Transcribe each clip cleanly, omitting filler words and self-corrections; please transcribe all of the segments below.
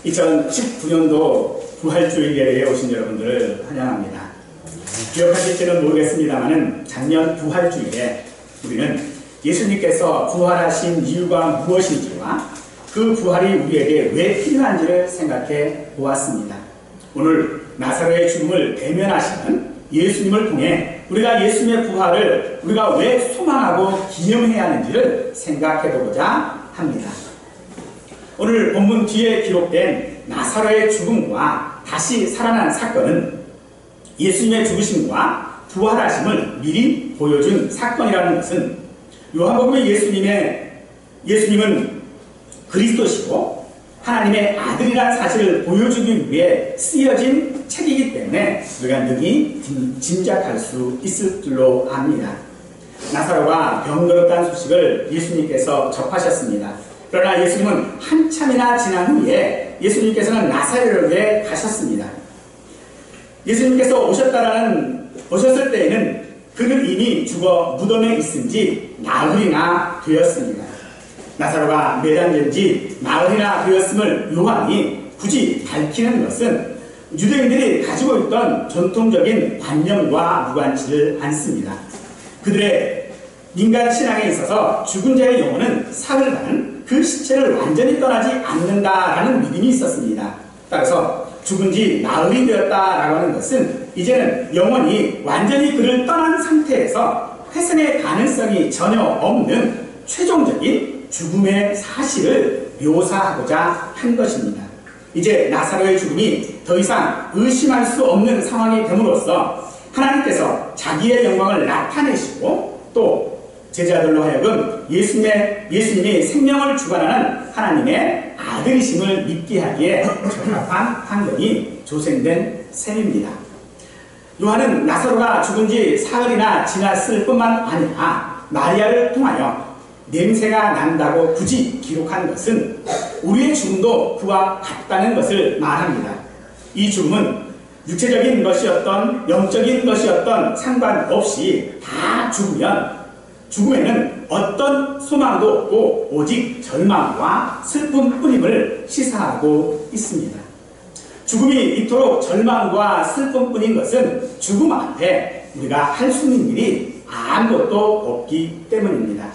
2019년도 부활주일 예배에 오신 여러분들을 환영합니다. 기억하실지는 모르겠습니다만 작년 부활주일에 우리는 예수님께서 부활하신 이유가 무엇인지와 그 부활이 우리에게 왜 필요한지를 생각해 보았습니다. 오늘 나사로의 죽음을 대면하시는 예수님을 통해 우리가 예수님의 부활을 우리가 왜 소망하고 기념해야 하는지를 생각해 보고자 합니다. 오늘 본문 뒤에 기록된 나사로의 죽음과 다시 살아난 사건은 예수님의 죽으심과 부활하심을 미리 보여준 사건이라는 것은 요한복음의 예수님은 그리스도시고 하나님의 아들이라는 사실을 보여주기 위해 쓰여진 책이기 때문에 우리가 능히 짐작할 수 있을 줄로 압니다. 나사로가 병들었다는 소식을 예수님께서 접하셨습니다. 그러나 예수님은 한참이나 지난 후에 예수님께서는 나사로에 가셨습니다. 예수님께서 오셨을 때에는 그는 이미 죽어 무덤에 있은 지 나흘이나 되었습니다. 나사로가 매장된 지 나흘이나 되었음을 요한이 굳이 밝히는 것은 유대인들이 가지고 있던 전통적인 관념과 무관치를 않습니다. 그들의 인간 신앙에 있어서 죽은 자의 영혼은 사흘간 그 시체를 완전히 떠나지 않는다라는 믿음이 있었습니다. 따라서 죽은 지 나흘이 되었다라고 하는 것은 이제는 영혼이 완전히 그를 떠난 상태에서 회생의 가능성이 전혀 없는 최종적인 죽음의 사실을 묘사하고자 한 것입니다. 이제 나사로의 죽음이 더 이상 의심할 수 없는 상황이 됨으로써 하나님께서 자기의 영광을 나타내시고 또 제자들로 하여금 예수님이 생명을 주관하는 하나님의 아들이심을 믿게 하기에 적합한 환경이 조성된 셈입니다. 요한은 나사로가 죽은 지 사흘이나 지났을 뿐만 아니라 마리아를 통하여 냄새가 난다고 굳이 기록한 것은 우리의 죽음도 그와 같다는 것을 말합니다. 이 죽음은 육체적인 것이었던 영적인 것이었던 상관없이 다 죽음에는 어떤 소망도 없고 오직 절망과 슬픔뿐임을 시사하고 있습니다. 죽음이 이토록 절망과 슬픔뿐인 것은 죽음 앞에 우리가 할 수 있는 일이 아무것도 없기 때문입니다.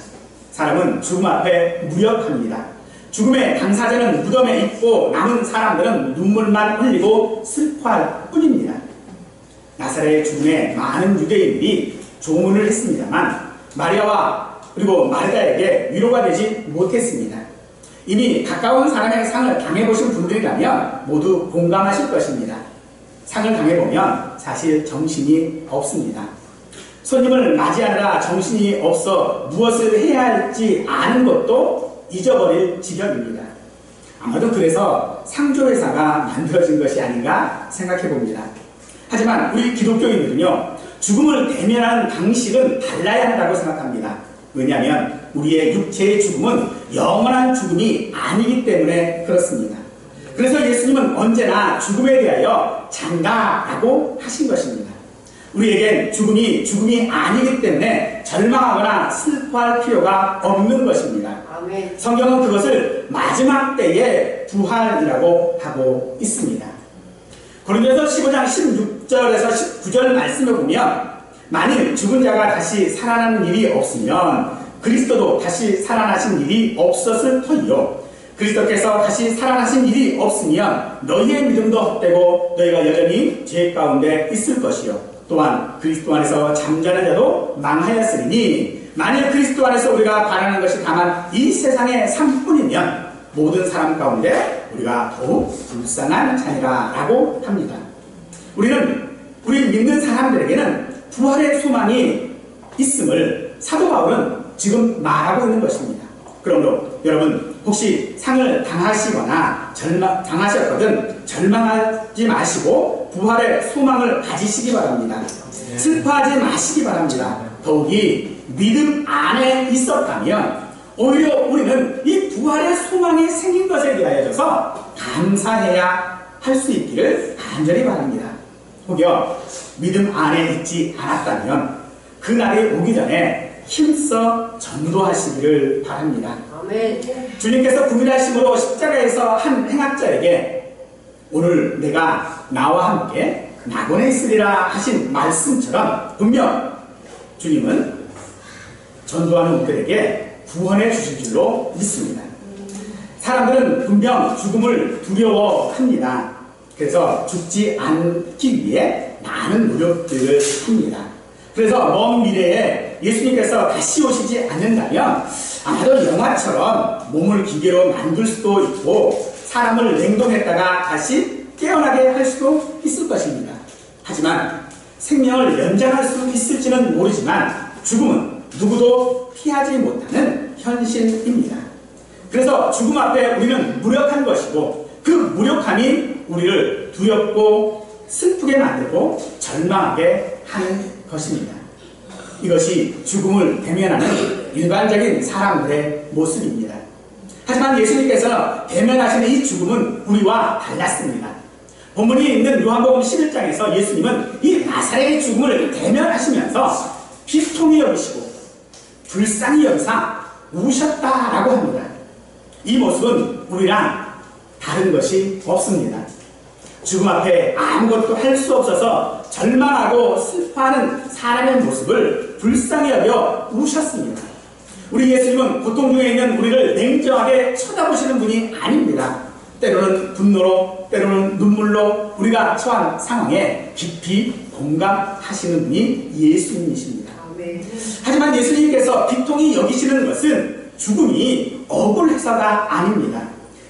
사람은 죽음 앞에 무력합니다. 죽음의 당사자는 무덤에 있고 남은 사람들은 눈물만 흘리고 슬퍼할 뿐입니다. 나사로의 죽음에 많은 유대인들이 조문을 했습니다만 마리아와 그리고 마르다에게 위로가 되지 못했습니다. 이미 가까운 사람의 상을 당해보신 분들이라면 모두 공감하실 것입니다. 상을 당해보면 사실 정신이 없습니다. 손님을 맞이하느라 정신이 없어 무엇을 해야 할지 아는 것도 잊어버릴 지경입니다. 아마도 그래서 상조회사가 만들어진 것이 아닌가 생각해 봅니다. 하지만 우리 기독교인들은요, 죽음을 대면하는 방식은 달라야 한다고 생각합니다. 왜냐하면 우리의 육체의 죽음은 영원한 죽음이 아니기 때문에 그렇습니다. 그래서 예수님은 언제나 죽음에 대하여 잔다라고 하신 것입니다. 우리에겐 죽음이 아니기 때문에 절망하거나 슬퍼할 필요가 없는 것입니다. 아멘. 성경은 그것을 마지막 때의 부활이라고 하고 있습니다. 고린도서 15장 16절에서 19절 말씀을 보면 만일 죽은 자가 다시 살아나는 일이 없으면 그리스도도 다시 살아나신 일이 없었을 터이요 그리스도께서 다시 살아나신 일이 없으면 너희의 믿음도 헛되고 너희가 여전히 죄 가운데 있을 것이요 또한 그리스도 안에서 잠자는 자도 망하였으니 만일 그리스도 안에서 우리가 바라는 것이 다만 이 세상의 삶뿐이면 모든 사람 가운데 우리가 더욱 불쌍한 자니라 라고 합니다. 우리 믿는 사람들에게는 부활의 소망이 있음을 사도 바울은 지금 말하고 있는 것입니다. 그러므로 여러분 혹시 상을 당하셨거든 절망하지 마시고 부활의 소망을 가지시기 바랍니다. 슬퍼하지 마시기 바랍니다. 더욱이 믿음 안에 있었다면 오히려 우리는 이 부활의 소망이 생긴 것에 대하여서 감사해야 할 수 있기를 간절히 바랍니다. 혹여 믿음 안에 있지 않았다면 그 날이 오기 전에 힘써 전도하시기를 바랍니다. 아멘. 주님께서 구일하심으로 십자가에서 한 행악자에게 오늘 내가 나와 함께 낙원에 있으리라 하신 말씀처럼 분명 주님은 전도하는 우리들에게 구원해 주실 줄로 믿습니다. 사람들은 분명 죽음을 두려워합니다. 그래서 죽지 않기 위해 많은 노력들을 합니다. 그래서 먼 미래에 예수님께서 다시 오시지 않는다면 아마도 영화처럼 몸을 기계로 만들 수도 있고 사람을 냉동했다가 다시 깨어나게 할 수도 있을 것입니다. 하지만 생명을 연장할 수 있을지는 모르지만 죽음은 누구도 피하지 못하는 현실입니다. 그래서 죽음 앞에 우리는 무력한 것이고 그 무력함이 우리를 두렵고 슬프게 만들고 절망하게 하는 것입니다. 이것이 죽음을 대면하는 일반적인 사람들의 모습입니다. 하지만 예수님께서 대면하시는 이 죽음은 우리와 달랐습니다. 본문이 있는 요한복음 11장에서 예수님은 이 나사렛의 죽음을 대면하시면서 비통히 여기시고 불쌍히 여기사 우셨다라고 합니다. 이 모습은 우리랑 다른 것이 없습니다. 죽음 앞에 아무것도 할 수 없어서 절망하고 슬퍼하는 사람의 모습을 불쌍히 여겨 우셨습니다. 우리 예수님은 고통 중에 있는 우리를 냉정하게 쳐다보시는 분이 아닙니다. 때로는 분노로, 때로는 눈물로 우리가 처한 상황에 깊이 공감하시는 분이 예수님이십니다. 하지만 예수님께서 비통히 여기시는 것은 죽음이 억울해서가 아닙니다.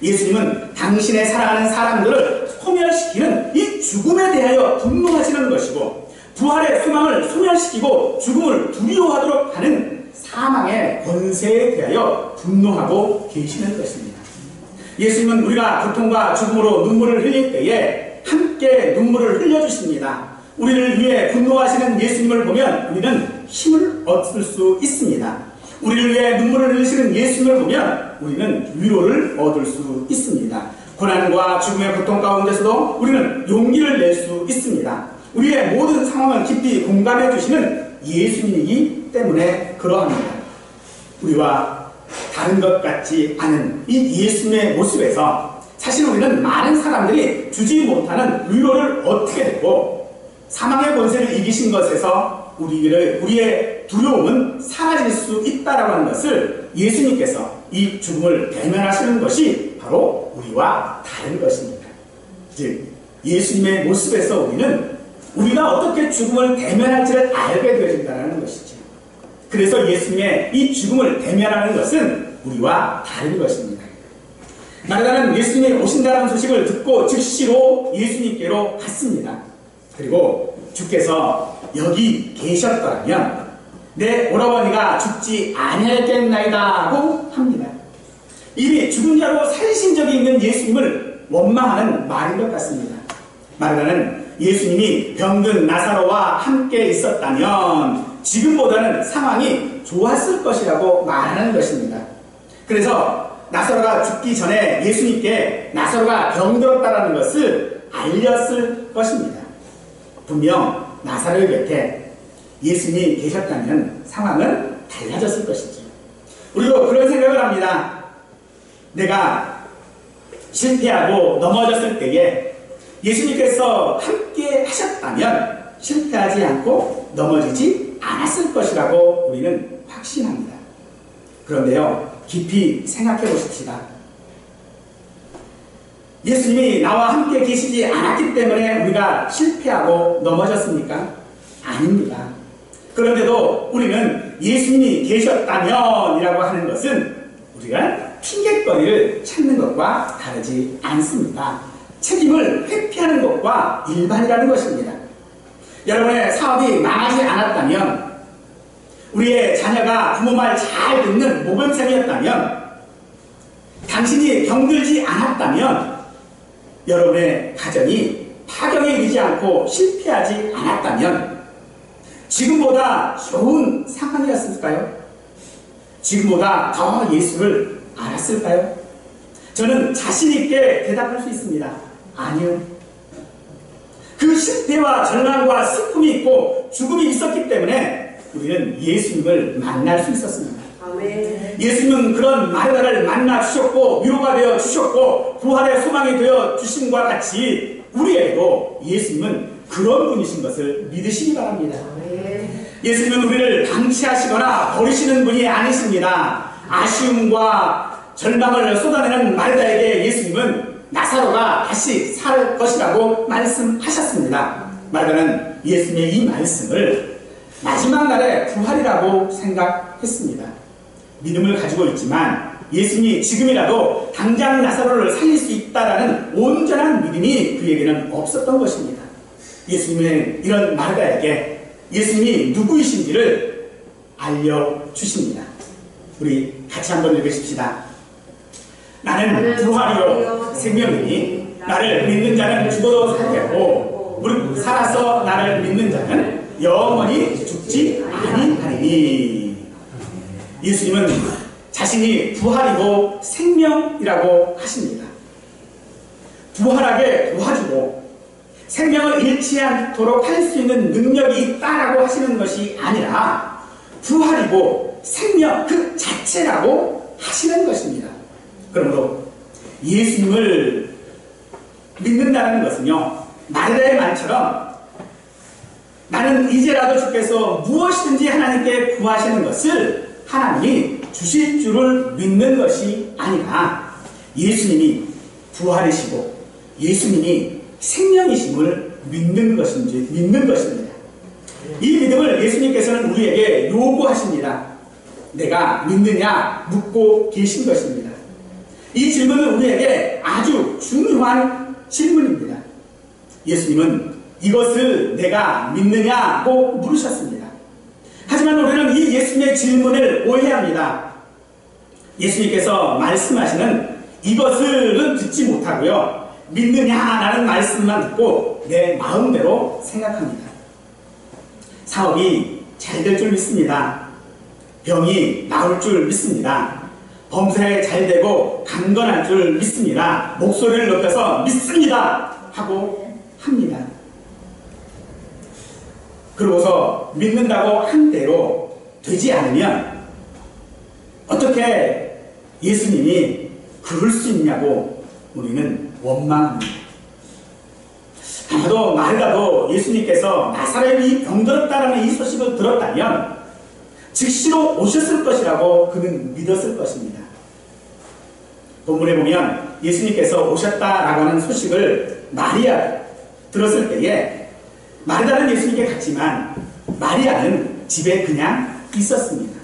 예수님은 당신의 사랑하는 사람들을 소멸시키는 이 죽음에 대하여 분노하시는 것이고 부활의 소망을 소멸시키고 죽음을 두려워하도록 하는 사망의 권세에 대하여 분노하고 계시는 것입니다. 예수님은 우리가 고통과 죽음으로 눈물을 흘릴 때에 함께 눈물을 흘려주십니다. 우리를 위해 분노하시는 예수님을 보면 우리는 힘을 얻을 수 있습니다. 우리를 위해 눈물을 흘리시는 예수님을 보면 우리는 위로를 얻을 수 있습니다. 고난과 죽음의 고통 가운데서도 우리는 용기를 낼 수 있습니다. 우리의 모든 상황을 깊이 공감해 주시는 예수님이기 때문에 그러합니다. 우리와 다른 것 같지 않은 이 예수님의 모습에서 사실 우리는 많은 사람들이 주지 못하는 위로를 얻게 되고 사망의 권세를 이기신 것에서 우리의 두려움은 사라질 수 있다라고 하는 것을 예수님께서 이 죽음을 대면하시는 것이 바로 우리와 다른 것입니다. 즉 예수님의 모습에서 우리는 우리가 어떻게 죽음을 대면할지를 알게 되어진다는 것이죠. 그래서 예수님의 이 죽음을 대면하는 것은 우리와 다른 것입니다. 마르다는 예수님이 오신다는 소식을 듣고 즉시로 예수님께로 갔습니다. 그리고 주께서 여기 계셨더라면 내 오라버니가 죽지 아니하겠나이다 하고 합니다. 이미 죽은 자로 살리신 적이 있는 예수님을 원망하는 말인 것 같습니다. 마르다는 예수님이 병든 나사로와 함께 있었다면 지금보다는 상황이 좋았을 것이라고 말하는 것입니다. 그래서 나사로가 죽기 전에 예수님께 나사로가 병들었다는 것을 알렸을 것입니다. 분명 나사로의 곁에 예수님이 계셨다면 상황은 달라졌을 것이죠. 우리도 그런 생각을 합니다. 내가 실패하고 넘어졌을 때에 예수님께서 함께 하셨다면 실패하지 않고 넘어지지 않았을 것이라고 우리는 확신합니다. 그런데요, 깊이 생각해 보십시다. 예수님이 나와 함께 계시지 않았기 때문에 우리가 실패하고 넘어졌습니까? 아닙니다. 그런데도 우리는 예수님이 계셨다면 이라고 하는 것은 우리가 핑계거리를 찾는 것과 다르지 않습니다. 책임을 회피하는 것과 일반이라는 것입니다. 여러분의 사업이 망하지 않았다면, 우리의 자녀가 부모 말 잘 듣는 모범생이었다면, 당신이 병들지 않았다면 여러분의 가정이 파경에 이르지 않고 실패하지 않았다면 지금보다 좋은 상황이었을까요? 지금보다 더 예수를 알았을까요? 저는 자신있게 대답할 수 있습니다. 아니요. 그 실패와 절망과 슬픔이 있고 죽음이 있었기 때문에 우리는 예수님을 만날 수 있었습니다. 예수님은 그런 마르다를 만나 주셨고 위로가 되어 주셨고 부활의 소망이 되어 주심과 같이 우리에게도 예수님은 그런 분이신 것을 믿으시기 바랍니다. 예수님은 우리를 방치하시거나 버리시는 분이 아니십니다. 아쉬움과 절망을 쏟아내는 마르다에게 예수님은 나사로가 다시 살 것이라고 말씀하셨습니다. 마르다는 예수님의 이 말씀을 마지막 날의 부활이라고 생각했습니다. 믿음을 가지고 있지만 예수님이 지금이라도 당장 나사로를 살릴 수 있다라는 온전한 믿음이 그에게는 없었던 것입니다. 예수님은 이런 마르다에게 예수님이 누구이신지를 알려주십니다. 우리 같이 한번 읽으십시다. 나는 부활이요 생명이니 나를 믿는 자는 죽어도 살겠고 무릇 살아서 나를 믿는 자는 영원히 죽지 아니하리니. 예수님은 자신이 부활이고 생명이라고 하십니다. 부활하게 도와주고 생명을 잃지 않도록 할 수 있는 능력이 있다라고 하시는 것이 아니라 부활이고 생명 그 자체라고 하시는 것입니다. 그러므로 예수님을 믿는다는 것은요, 마르다의 말처럼 나는 이제라도 주께서 무엇이든지 하나님께 구하시는 것을 하나님이 주실 줄을 믿는 것이 아니라 예수님이 부활이시고 예수님이 생명이심을 믿는 것입니다. 이 믿음을 예수님께서는 우리에게 요구하십니다. 내가 믿느냐 묻고 계신 것입니다. 이 질문은 우리에게 아주 중요한 질문입니다. 예수님은 이것을 내가 믿느냐고 물으셨습니다. 하지만 우리는 이 예수님의 질문을 오해합니다. 예수님께서 말씀하시는 이것을은 듣지 못하고요, 믿느냐라는 말씀만 듣고 내 마음대로 생각합니다. 사업이 잘 될 줄 믿습니다. 병이 나을 줄 믿습니다. 범죄 잘 되고 강건할 줄 믿습니다. 목소리를 높여서 믿습니다 하고 합니다. 그러고서 믿는다고 한 대로 되지 않으면 어떻게 예수님이 그럴 수 있냐고 우리는 원망합니다. 아마도 마르다도 예수님께서 나사렛이 병들었다는 이 소식을 들었다면 즉시로 오셨을 것이라고 그는 믿었을 것입니다. 본문에 보면 예수님께서 오셨다라고 하는 소식을 마리아 들었을 때에 마르다는 예수님께 갔지만 마리아는 집에 그냥 있었습니다.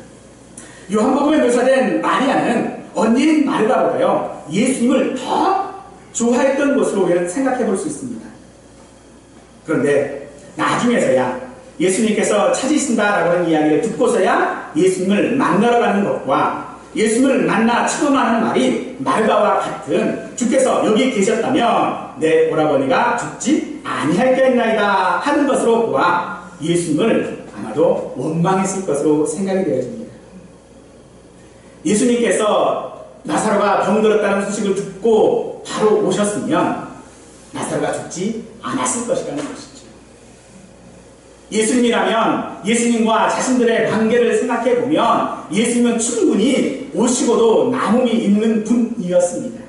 요한복음에 묘사된 마리아는 언니인 마르다보다요 예수님을 더 좋아했던 것으로 우리는 생각해 볼 수 있습니다. 그런데 나중에서야 예수님께서 찾으신다라고 하는 이야기를 듣고서야 예수님을 만나러 가는 것과 예수님을 만나 처음 하는 말이 마르다와 같은 주께서 여기 계셨다면 내 오라버니가 죽지 아니할겠나이다 하는 것으로 보아 예수님을 아마도 원망했을 것으로 생각이 되어집니다. 예수님께서 나사로가 병들었다는 소식을 듣고 바로 오셨으면 나사로가 죽지 않았을 것이라는 것이죠. 예수님이라면 예수님과 자신들의 관계를 생각해 보면 예수님은 충분히 오시고도 남음이 있는 분이었습니다.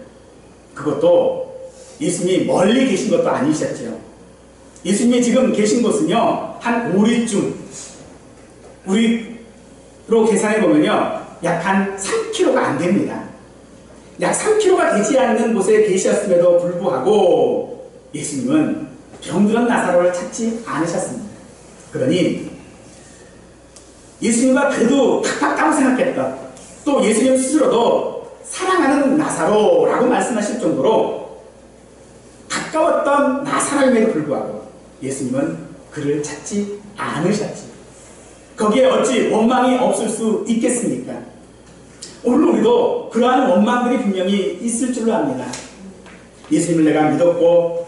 그것도 예수님이 멀리 계신 것도 아니셨죠. 예수님이 지금 계신 곳은요 한 오리쯤, 우리로 계산해 보면요 약 한 3km가 안 됩니다. 약 3km가 되지 않는 곳에 계셨음에도 불구하고 예수님은 병들은 나사로를 찾지 않으셨습니다. 그러니 예수님과 그래도 가깝다고 생각했던, 또 예수님 스스로도 사랑하는 나사로라고 말씀하실 정도로 가까웠던 나사로임에도 불구하고 예수님은 그를 찾지 않으셨지. 거기에 어찌 원망이 없을 수 있겠습니까? 오늘 우리도 그러한 원망들이 분명히 있을 줄로 압니다. 예수님을 내가 믿었고,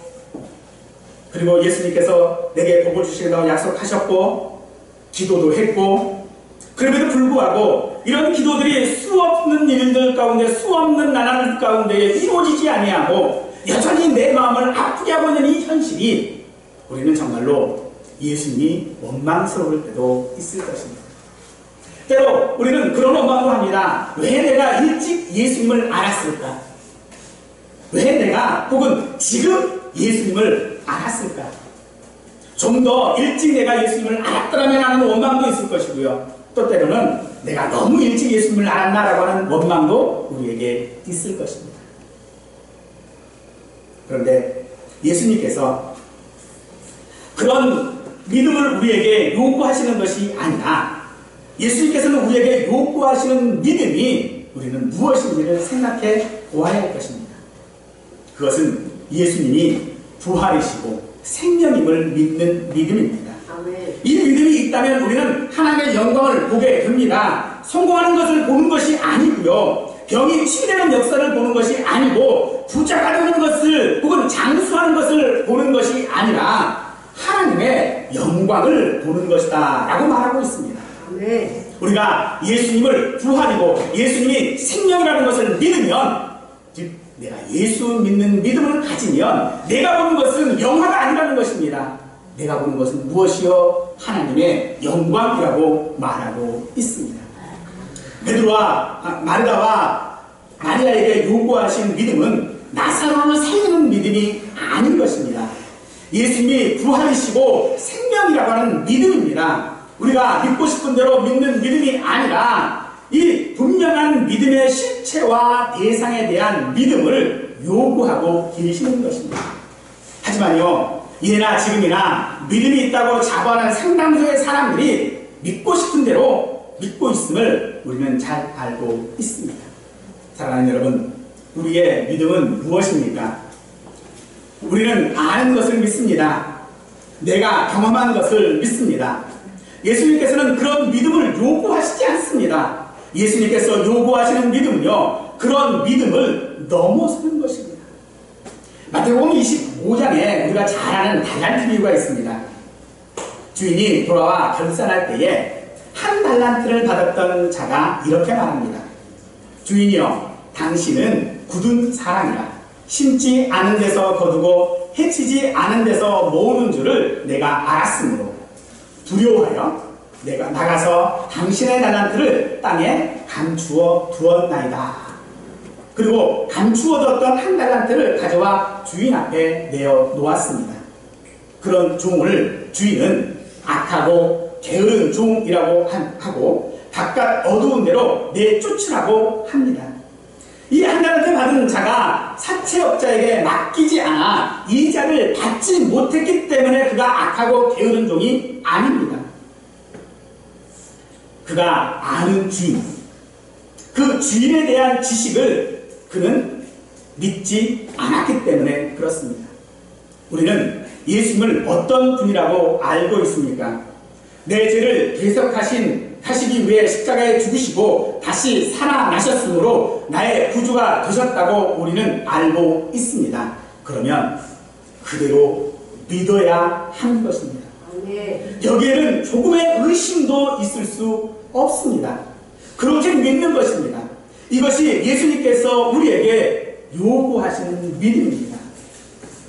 그리고 예수님께서 내게 복을 주시겠다고 약속하셨고, 기도도 했고, 그럼에도 불구하고 이런 기도들이 수없는 일들 가운데, 수없는 나날 가운데 이루어지지 아니하고 여전히 내 마음을 아프게 하고 있는 이 현실이 우리는 정말로 예수님이 원망스러울 때도 있을 것입니다. 때로 우리는 그런 원망도 합니다. 왜 내가 일찍 예수님을 알았을까? 왜 내가 혹은 지금 예수님을 알았을까? 좀 더 일찍 내가 예수님을 알았더라면 하는 원망도 있을 것이고요. 또 때로는 내가 너무 일찍 예수님을 알았나라고 하는 원망도 우리에게 있을 것입니다. 그런데 예수님께서 그런 믿음을 우리에게 요구하시는 것이 아니라 예수님께서는 우리에게 요구하시는 믿음이 우리는 무엇인지를 생각해 보아야 할 것입니다. 그것은 예수님이 부활이시고 생명임을 믿는 믿음입니다. 이 믿음이 있다면 우리는 하나님의 영광을 보게 됩니다. 성공하는 것을 보는 것이 아니고요. 병이 치유되는 역사를 보는 것이 아니고 부자가 되는 것을 혹은 장수하는 것을 보는 것이 아니라 하나님의 영광을 보는 것이다 라고 말하고 있습니다. 우리가 예수님을 부활이고 예수님이 생명이라는 것을 믿으면, 즉 내가 예수 믿는 믿음을 가지면 내가 보는 것은 영화가 아니라는 것입니다. 내가 보는 것은 무엇이요? 하나님의 영광이라고 말하고 있습니다. 베드로와 마르다와 마리아에게 요구하신 믿음은 나사로를 살리는 믿음이 아닌 것입니다. 예수님이 부활이시고 생명이라고 하는 믿음입니다. 우리가 믿고 싶은 대로 믿는 믿음이 아니라 이 분명한 믿음의 실체와 대상에 대한 믿음을 요구하고 계시는 것입니다. 하지만요, 이제나 지금이나 믿음이 있다고 자부하는 상당수의 사람들이 믿고 싶은 대로 믿고 있음을 우리는 잘 알고 있습니다. 사랑하는 여러분, 우리의 믿음은 무엇입니까? 우리는 아는 것을 믿습니다. 내가 경험한 것을 믿습니다. 예수님께서는 그런 믿음을 요구하시지 않습니다. 예수님께서 요구하시는 믿음은요, 그런 믿음을 넘어서는 것입니다. 마태복음 25장에 우리가 잘 아는 달란트 비유가 있습니다. 주인이 돌아와 결산할 때에 한 달란트를 받았던 자가 이렇게 말합니다. 주인이여, 당신은 굳은 사람이라 심지 않은 데서 거두고 해치지 않은 데서 모으는 줄을 내가 알았으므로 두려워하여 내가 나가서 당신의 달란트를 땅에 감추어 두었나이다. 그리고 감추어뒀던 한 달란트를 가져와 주인 앞에 내어 놓았습니다. 그런 종을 주인은 악하고 게으른 종이라고 하고 바깥 어두운 데로 내쫓으라고 합니다. 이 한 달란트 받은 자가 사채업자에게 맡기지 않아 이자를 받지 못했기 때문에 그가 악하고 게으른 종이 아닙니다. 그가 아는 주인, 그 주인에 대한 지식을 그는 믿지 않았기 때문에 그렇습니다. 우리는 예수님을 어떤 분이라고 알고 있습니까? 내 죄를 대속하시기 위해 십자가에 죽으시고 다시 살아나셨으므로 나의 구주가 되셨다고 우리는 알고 있습니다. 그러면 그대로 믿어야 하는 것입니다. 여기에는 조금의 의심도 있을 수 없습니다. 그렇게 믿는 것입니다. 이것이 예수님께서 우리에게 요구하시는 믿음입니다.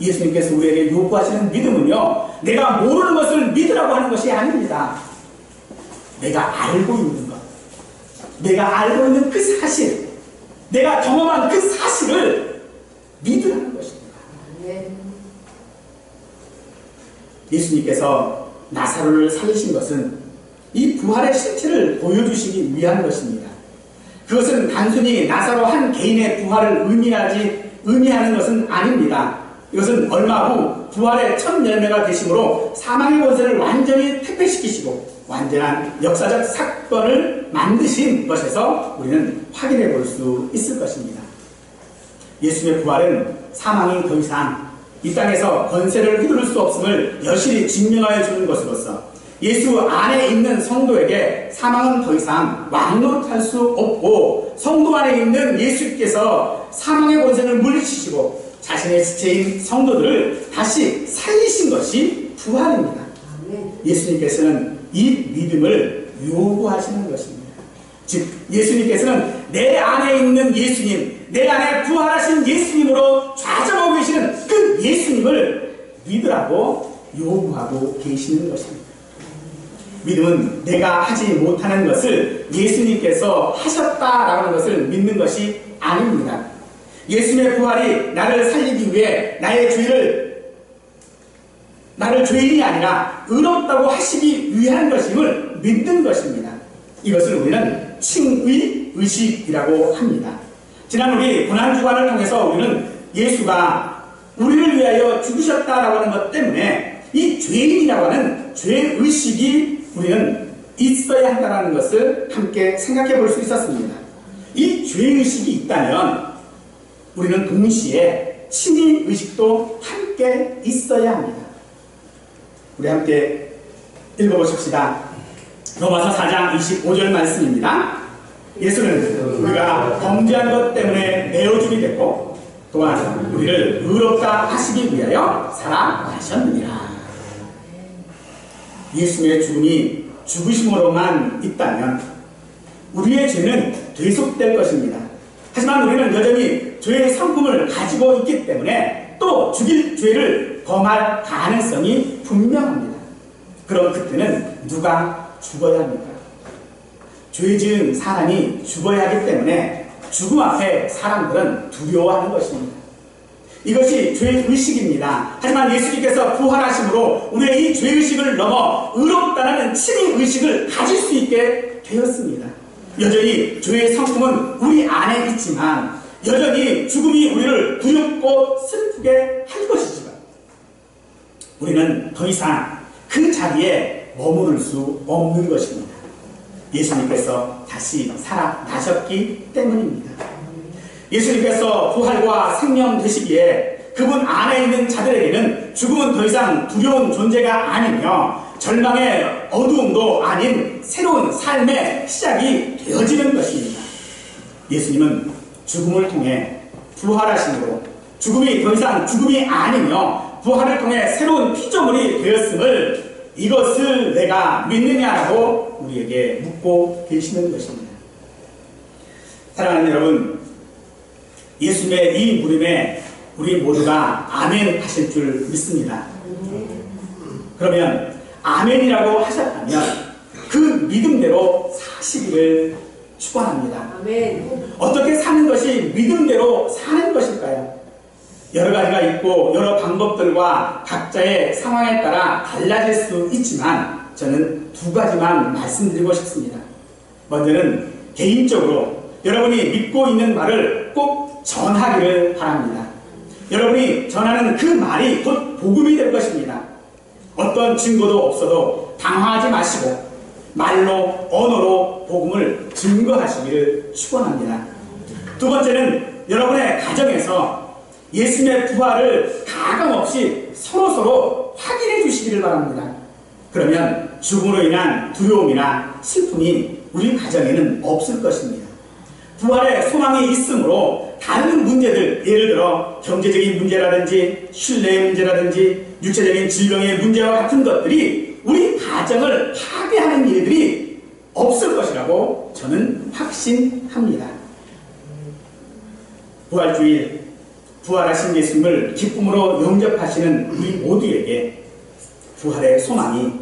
예수님께서 우리에게 요구하시는 믿음은요, 내가 모르는 것을 믿으라고 하는 것이 아닙니다. 내가 알고 있는 것, 내가 알고 있는 그 사실, 내가 경험한 그 사실을 믿으라는 것입니다. 예수님께서 나사로를 살리신 것은 이 부활의 실체를 보여주시기 위한 것입니다. 그것은 단순히 나사로 한 개인의 부활을 의미하는 것은 아닙니다. 이것은 얼마 후 부활의 첫 열매가 되심으로 사망의 권세를 완전히 퇴폐시키시고 완전한 역사적 사건을 만드신 것에서 우리는 확인해 볼 수 있을 것입니다. 예수님의 부활은 사망이 더 이상 이 땅에서 권세를 휘두를 수 없음을 여실히 증명하여 주는 것으로서 예수 안에 있는 성도에게 사망은 더 이상 왕노릇할 수 없고 성도 안에 있는 예수께서 사망의 권세를 물리치시고 자신의 지체인 성도들을 다시 살리신 것이 부활입니다. 예수님께서는 이 믿음을 요구하시는 것입니다. 즉 예수님께서는 내 안에 있는 예수님, 내 안에 부활하신 예수님으로 좌정하고 계시는 그 예수님을 믿으라고 요구하고 계시는 것입니다. 믿음은 내가 하지 못하는 것을 예수님께서 하셨다라는 것을 믿는 것이 아닙니다. 예수님의 부활이 나를 살리기 위해 나를 죄인이 아니라 의롭다고 하시기 위한 것임을 믿는 것입니다. 이것을 우리는 칭의 의식이라고 합니다. 지난 우리 고난주간을 통해서 우리는 예수가 우리를 위하여 죽으셨다라고 하는 것 때문에 이 죄인이라고 하는 죄의식이 우리는 있어야 한다는 것을 함께 생각해 볼 수 있었습니다. 이 죄의식이 있다면 우리는 동시에 칭의의식도 함께 있어야 합니다. 우리 함께 읽어보십시다. 로마서 4장 25절 말씀입니다. 예수는 우리가 범죄한 것 때문에 내어주게 됐고 또한 우리를 의롭다 하시기 위하여 살아나셨느니라. 예수님의 죽음이 죽으심으로만 있다면 우리의 죄는 되속될 것입니다. 하지만 우리는 여전히 죄의 성품을 가지고 있기 때문에 또 죽일 죄를 범할 가능성이 분명합니다. 그럼 그때는 누가 죽어야 합니까? 죄 지은 사람이 죽어야 하기 때문에 죽음 앞에 사람들은 두려워하는 것입니다. 이것이 죄의식입니다. 하지만 예수님께서 부활하심으로 우리의 이 죄의식을 넘어 의롭다는 칭의의식을 가질 수 있게 되었습니다. 여전히 죄의 성품은 우리 안에 있지만 여전히 죽음이 우리를 두렵고 슬프게 할 것이지만 우리는 더 이상 그 자리에 머무를 수 없는 것입니다. 예수님께서 다시 살아나셨기 때문입니다. 예수님께서 부활과 생명 되시기에 그분 안에 있는 자들에게는 죽음은 더 이상 두려운 존재가 아니며 절망의 어두움도 아닌 새로운 삶의 시작이 되어지는 것입니다. 예수님은 죽음을 통해 부활하심으로 죽음이 더 이상 죽음이 아니며 부활을 통해 새로운 피조물이 되었음을 이것을 내가 믿느냐라고 우리에게 묻고 계시는 것입니다. 사랑하는 여러분, 예수님의 이 물음에 우리 모두가 아멘 하실 줄 믿습니다. 그러면 아멘이라고 하셨다면 그 믿음대로 사시기를 축원합니다. 아멘. 어떻게 사는 것이 믿음대로 사는 것일까요? 여러 가지가 있고 여러 방법들과 각자의 상황에 따라 달라질 수 있지만 저는 두 가지만 말씀드리고 싶습니다. 먼저는 개인적으로 여러분이 믿고 있는 말을 꼭 전하기를 바랍니다. 여러분이 전하는 그 말이 곧 복음이 될 것입니다. 어떤 증거도 없어도 당황하지 마시고 말로 언어로 복음을 증거하시기를 축원합니다. 두 번째는 여러분의 가정에서 예수님의 부활을 가감없이 서로서로 확인해 주시기를 바랍니다. 그러면 죽음으로 인한 두려움이나 슬픔이 우리 가정에는 없을 것입니다. 부활의 소망이 있으므로 다른 문제들, 예를 들어 경제적인 문제라든지 신뢰의 문제라든지 육체적인 질병의 문제와 같은 것들이 우리 가정을 파괴하는 일들이 없을 것이라고 저는 확신합니다. 부활주일, 부활하신 예수님을 기쁨으로 영접하시는 우리 모두에게 부활의 소망이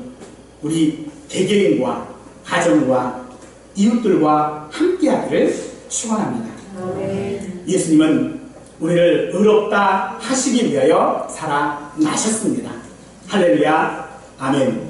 우리 개개인과 가정과 이웃들과 함께하기를 축원합니다. 예수님은 우리를 의롭다 하시기 위하여 살아나셨습니다. 할렐루야, 아멘.